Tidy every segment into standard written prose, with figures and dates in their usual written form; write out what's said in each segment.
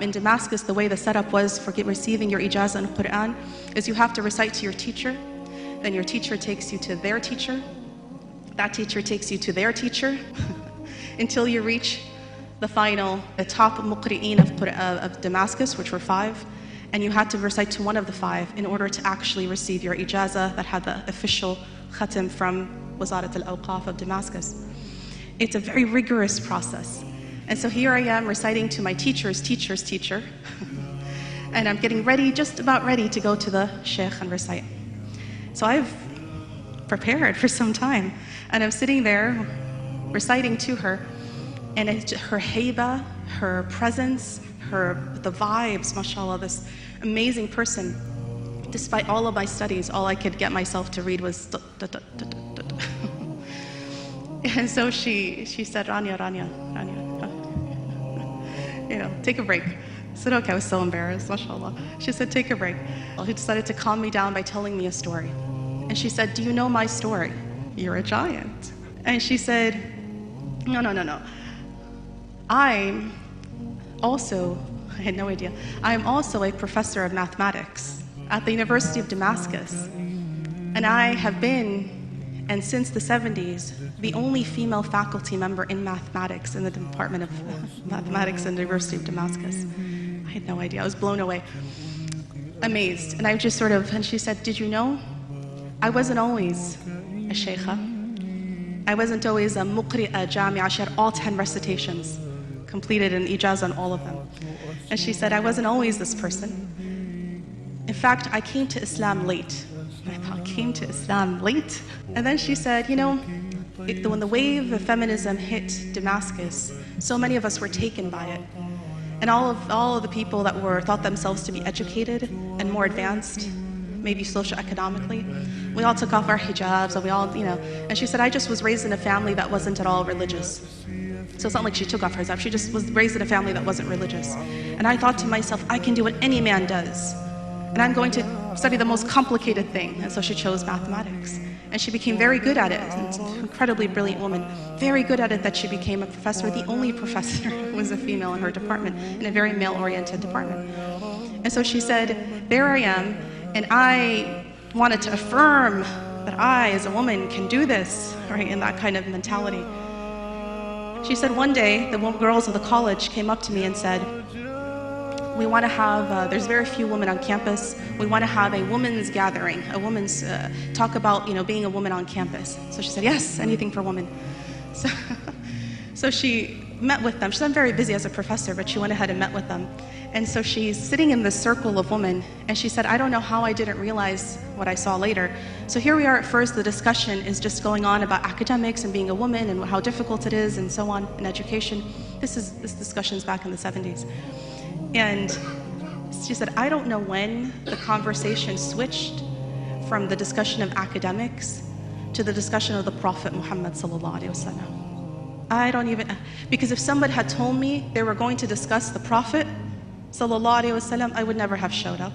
In Damascus, the way the setup was for receiving your ijazah in Quran is you have to recite to your teacher, then your teacher takes you to their teacher, that teacher takes you to their teacher, until you reach the top muqri'een of Damascus, which were 5, and you had to recite to one of the 5 in order to actually receive your ijazah that had the official khatam from Wazarat al-Awqaf of Damascus. It's a very rigorous process. And so here I am reciting to my teacher's teacher's teacher, and I'm getting ready, just about ready to go to the sheikh and recite. So I've prepared for some time, and I'm sitting there reciting to her, and her haiba, her presence, the vibes, mashallah, this amazing person. Despite all of my studies, all I could get myself to read was and so she said, Rania, take a break. I said, okay, I was so embarrassed, mashallah. She said, take a break. She decided to calm me down by telling me a story. And she said, do you know my story? You're a giant. And she said, no. I had no idea. I'm also a professor of mathematics at the University of Damascus. And I have been, and since the 70s, the only female faculty member in mathematics in the Department of Mathematics in the University of Damascus. I had no idea. I was blown away, amazed. And I just and she said, did you know? I wasn't always a sheikha. I wasn't always a muqri'a jami'a. She had all 10 recitations completed in ijazah on all of them. And she said, I wasn't always this person. In fact, I came to Islam late. I thought, came to Islam late? And then she said, when the wave of feminism hit Damascus, so many of us were taken by it. And all of the people that thought themselves to be educated and more advanced, maybe socio-economically, we all took off our hijabs, and we all, and she said, I just was raised in a family that wasn't at all religious. So it's not like she took off her hijab, she just was raised in a family that wasn't religious. And I thought to myself, I can do what any man does. And I'm going to study the most complicated thing. And so she chose mathematics. And she became very good at it. An incredibly brilliant woman. Very good at it that she became a professor, the only professor who was a female in her department, in a very male-oriented department. And so she said, there I am, and I wanted to affirm that I, as a woman, can do this, right, in that kind of mentality. She said one day, the girls of the college came up to me and said, we want to have, there's very few women on campus, we want to have a women's gathering, a women's talk about, being a woman on campus. So she said, yes, anything for women. So she met with them. She said, I'm very busy as a professor, but she went ahead and met with them. And so she's sitting in this circle of women, and she said, I don't know how I didn't realize what I saw later. So here we are at first, the discussion is just going on about academics and being a woman and how difficult it is and so on in education. This discussion's back in the 70s. And she said, I don't know when the conversation switched from the discussion of academics to the discussion of the Prophet Muhammad sallallahu alaihi wasallam. I don't even, because if somebody had told me they were going to discuss the Prophet sallallahu alaihi wasallam, I would never have showed up.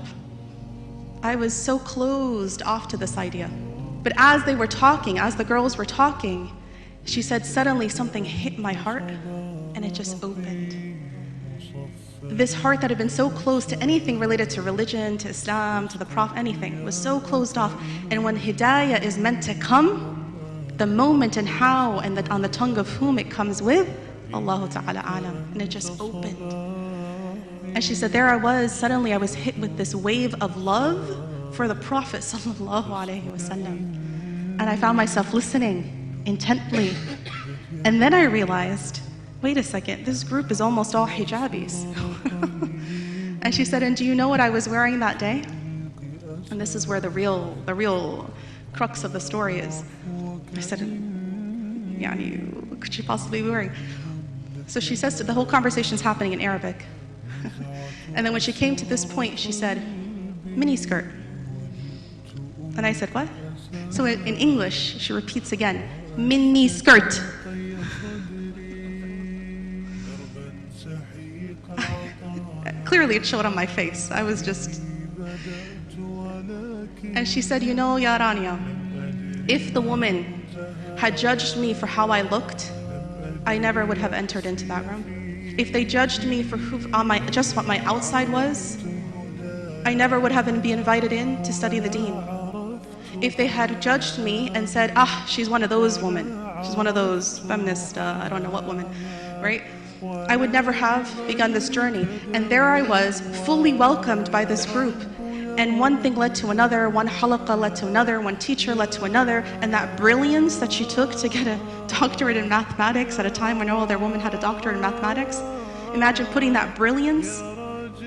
I was so closed off to this idea. But as they were talking, as the girls were talking, she said, suddenly something hit my heart and it just opened. This heart that had been so close to anything related to religion, to Islam, to the Prophet, anything, was so closed off. And when hidayah is meant to come, the moment and how and on the tongue of whom it comes with, Allahu Ta'ala alam. And it just opened. And she said, there I was, suddenly I was hit with this wave of love for the Prophet sallallahu alaihi wasallam. And I found myself listening intently. And then I realized, wait a second, this group is almost all hijabis. And she said, and do you know what I was wearing that day? And this is where the real crux of the story is. I said, what could she possibly be wearing? So she says, the whole conversation's happening in Arabic. And then when she came to this point, she said, mini skirt. And I said, what? So in English, she repeats again, mini skirt. Clearly it showed on my face. I was just... And she said, Ya Rania, if the woman had judged me for how I looked, I never would have entered into that room. If they judged me for just what my outside was, I never would have been invited in to study the deen. If they had judged me and said, she's one of those women, she's one of those feminist, I don't know what woman, right? I would never have begun this journey. And there I was, fully welcomed by this group. And one thing led to another, one halaqah led to another, one teacher led to another, and that brilliance that she took to get a doctorate in mathematics at a time when no other woman had a doctorate in mathematics, imagine putting that brilliance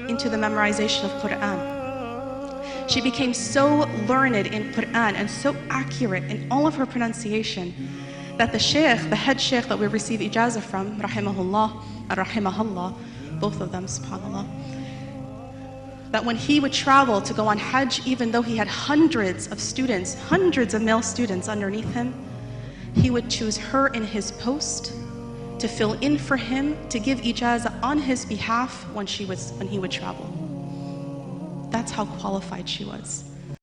into the memorization of Quran. She became so learned in Quran and so accurate in all of her pronunciation that the sheikh, the head sheikh that we receive ijazah from, rahimahullah and rahimahullah, both of them, subhanallah, that when he would travel to go on Hajj, even though he had hundreds of students, hundreds of male students underneath him, he would choose her in his post to fill in for him, to give ijazah on his behalf when he would travel. That's how qualified she was.